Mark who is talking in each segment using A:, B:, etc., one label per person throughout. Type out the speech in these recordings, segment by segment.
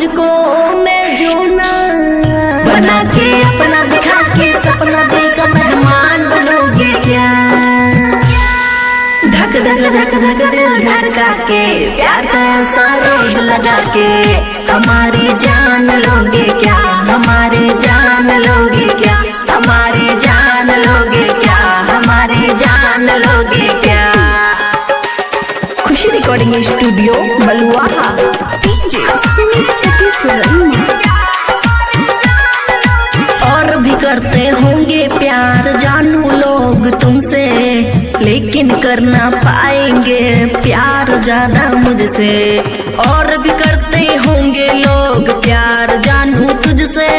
A: मुझको मैं जो ना बना के अपना दिखा के सपना दिल का मेहमान बनोगे क्या। धक धक धक धक दिल धड़का के प्यार का ऐसा रोग लगा के हमारी जान लोगे क्या, हमारी जान लोगे क्या, हमारी जान लोगे क्या, हमारी जान लोगे क्या।
B: खुशी रिकॉर्डिंग स्टूडियो बलुआहा।
A: और भी करते होंगे प्यार जानू लोग तुमसे, लेकिन कर ना पाएंगे प्यार ज्यादा मुझसे। और भी करते होंगे लोग प्यार जानू तुझसे,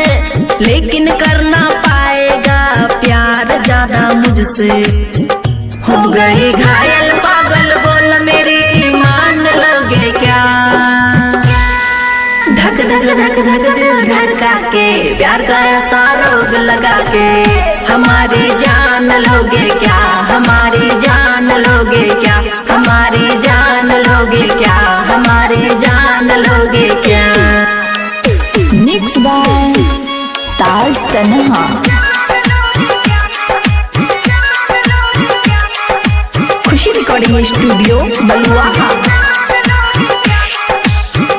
A: लेकिन कर ना पाएगा प्यार ज्यादा मुझसे। हो गए घायल पागल बोल मेरी ईमान लोगे क्या। धक धक धक धक दिल धड़का के प्यार का ऐसा रोग लगा के हमारी जान लोगे क्या, हमारी जान लोगे क्या, हमारी जान लोगे क्या, हमारी जान लोगे क्या।
B: मिक्स बाय ताज तन्हा। खुशी रिकॉर्डिंग स्टूडियो बलुआहा।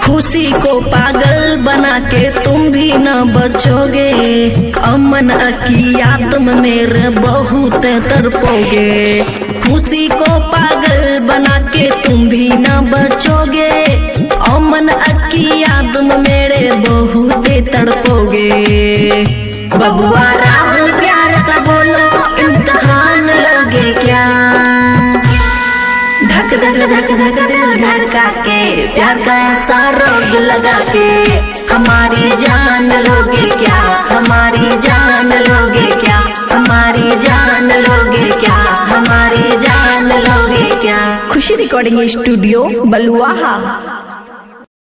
A: खुशी को पागल बना के तुम भी न बचोगे, अमन की याद में मेरे बहुत तड़पोगे। खुशी को पागल बना के तुम भी न बचोगे, अमन की याद में मेरे बहुत तड़पोगे। बबुआ राहुल प्यार का बोलो इम्तिहान लोगे क्या। धक धक धक धक दिल धड़का के प्यार का ऐसा रोग लगा के हमारी जान लोगे क्या, हमारी जान लोगे क्या, हमारी जान लोगे क्या, हमारी जान लोगे क्या।
B: खुशी रिकॉर्डिंग स्टूडियो बलुआहा।